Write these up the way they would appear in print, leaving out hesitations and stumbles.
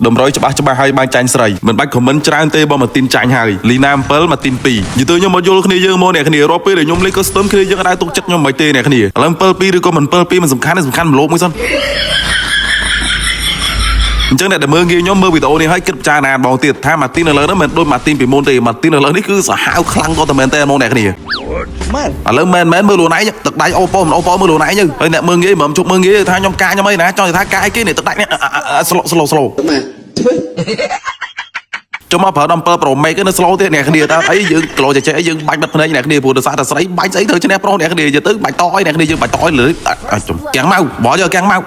đầm rối cho ba hai ba tranh sợi mình bắt của mình trang tê bao mà tin tranh hai lì nam pớ mà tin pi như tôi nhưng mà vô khi dương mô này khi rồi pi để nhung lấy custom khi dương ai tục chất nhung mấy tê này khi làm pớ pi rồi có mình pớ pi mình sầm khăn lốp mới xong chẳng này để mơ nghe nhóm mơ bị tổ này hay kết cha nàn bao tiền tha mà tin là lớn đó mình đôi mà tin bị môn tiền mà tin là lớn đấy cứ sợ hao khăng con tầm mình tên môn này cái gì lớn men mơ lùa nãy tật đáy opo mơ lùa nãy như đây nè mơ nghe mà chụp mơ nghe tha nhóm ca nhóm mấy nè cho tha ca cái này tật đáy nè slow cho mà phải đâm pro mấy cái nó slow thế này cái gì ta ấy dương lộ chạy dương bánh bật này này cái gì vừa được sao ta sấy bánh sấy thôi chứ nè pro này cái gì giờ tới bánh tỏi này cái gì dương bánh tỏi lưỡi càng mau bỏ vô càng mau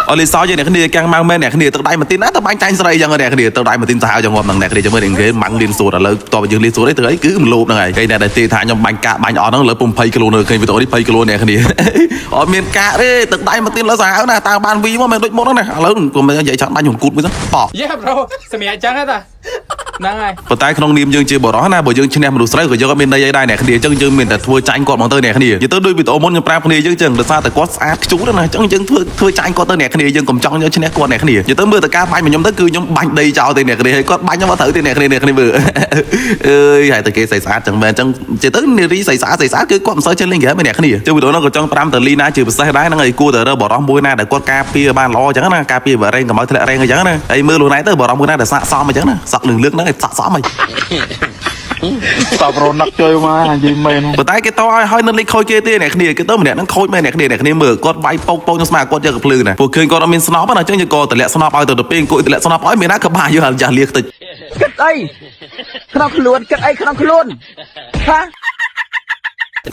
ở lý do như này cái này càng mang men này cái này từ đây mà tin á tao bánh tranh sợi chẳng này cái này từ đây mà tin sao cho ngon bằng này cái này cho mình cái mặn liên số là lớn to mà dương liên số đấy từ ấy cứ lụp này cái này là tiền thả trong bánh cạ bánh nó lớn pum pay kilo nữa khi tôi đi pay kilo này cái này ở miền cạ đấy từ đây mà tin là sao nè tao ban vi mà mình đôi mốt đó này lớn còn mình vậy chọn bánh hồn cút mới bỏ yeah bro xem mẹ trắng hết à năng ai ប៉ុន្តែក្នុងនាមយើងជាបរិះណាបើយើងឈ្នះមនុស្សស្រីក៏យើងក៏មានន័យដែរអ្នកគ្នាអញ្ចឹងយើងមានតែធ្វើចាញ់គាត់មកទៅអ្នកគ្នានិយាយទៅដូចវីដេអូមុនខ្ញុំប្រាប់គ្នាយើងចឹងដោយសារតែគាត់ស្អាតខ្ជូរណាអញ្ចឹងយើងធ្វើចាញ់គាត់ទៅអ្នកគ្នាយើងកុំចង់យកឈ្នះគាត់អ្នកគ្នានិយាយទៅមើលតការបាញ់ខ្ញុំទៅគឺខ្ញុំបាញ់ដីចោលទៅអ្នកគ្នាហើយគាត់បាញ់ខ្ញុំមកត្រូវទៅអ្នកគ្នាមើលអើយហើយតែគេស្អាតស្អាតចឹងមែនអញ្ចឹងនិយាយទៅនារីស្អាតគឺគាត់មិនសូវចេះលេងហ្គេមទេអ្នកគ្នាចឹងវីដេអូនោះក៏ចង់ប្រាប់ទៅលីណាជាពិសេសដែរហ្នឹងហើយគួរតែរើបរិះមួយណាដែលគាត់ការពារបានល្អអញ្ចឹងណាការពារបារ៉េងកុំឲ្យធ្លាក់រ៉េងអញ្ចឹងណាហើយមើលលូណៃទៅបរិះមួយណាដែលស័កសមអញ្ចឹងណាសក់លឿងហ្នឹងឲ្យស័កសមអីតបរនដាក់ជួយមកនិយាយមែនប៉ុន្តែគេតឲ្យនៅលេខខូចគេទេអ្នកគ្នាគេទៅម្នាក់ហ្នឹងខូចមែនអ្នកគ្នាមើលគាត់បាយពកក្នុងស្មាគាត់យកកភ្លឺណាពួកឃើញគាត់អត់មានស្នប់ណាអញ្ចឹងយើងក៏តម្លាក់ស្នប់ឲ្យទៅពេលអង្គុយតម្លាក់ស្នប់ឲ្យមានណាក៏បាយកចាស់លៀកតិចគិតអីក្នុងខ្លួនគិតអីក្នុងខ្លួនហា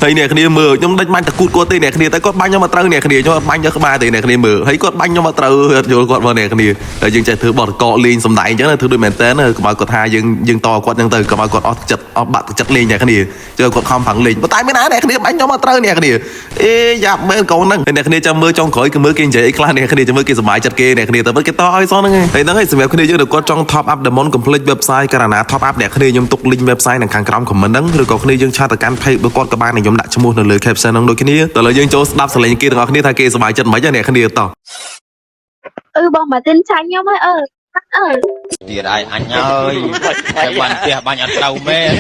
ហើយអ្នកគ្នាមើលខ្ញុំដេញបាញ់តគូតគាត់ទេអ្នកគ្នាតែគាត់បាញ់ខ្ញុំមកត្រូវអ្នកគ្នាខ្ញុំបាញ់យកក្បាលទេអ្នកគ្នាមើលហើយគាត់បាញ់ខ្ញុំមកត្រូវយល់គាត់មកអ្នកគ្នាហើយយើងចេះធ្វើបទកកលេងសំដែងអញ្ចឹងធ្វើដូចមែនតើកុំឲ្យគាត់ថាយើងតគាត់អញ្ចឹងទៅកុំឲ្យគាត់អស់ចិត្តអស់បាក់ចិត្តលេងអ្នកគ្នាជឿគាត់ខំប្រឹងលេងប៉ុន្តែមានណាអ្នកគ្នាបាញ់ខ្ញុំមកត្រូវអ្នកគ្នាអេយ៉ាប់មែនកូនហ្នឹងអ្នកគ្នាចាំមើលចុងក្រោយគឺមើលគេនិយាយអីខ្លះអ្នកគ្នាចាំមើលគេសប្បាយចិត្តគេអ្នកគ្នាទៅគេតឲ្យសោះហ្នឹងហើយហ្នឹងហើយសម្រាប់គ្នាយើងទៅគាត់ចង់ top up Diamond complete website ករណី top up អ្នកគ្នាខ្ញុំទុក link website នៅខាងក្រោម comment ហ្នឹងឬក៏គ្នាយើងឆាតទៅកាន់ page របស់គាត់ក៏បានខ្ញុំដាក់ឈ្មោះនៅលើ caption ហ្នឹងដូចគ្នាតើលើយើងចូលស្ដាប់សំឡេងគេទាំងអស់គ្នាថាគេសប្បាយចិត្តមិនអ្នកគ្នាតោះបងមកទិនចាញ់ខ្ញុំហើយទៀតឯងអញហើយតែបានផ្ទះបាញ់អត់ត្រូវមែន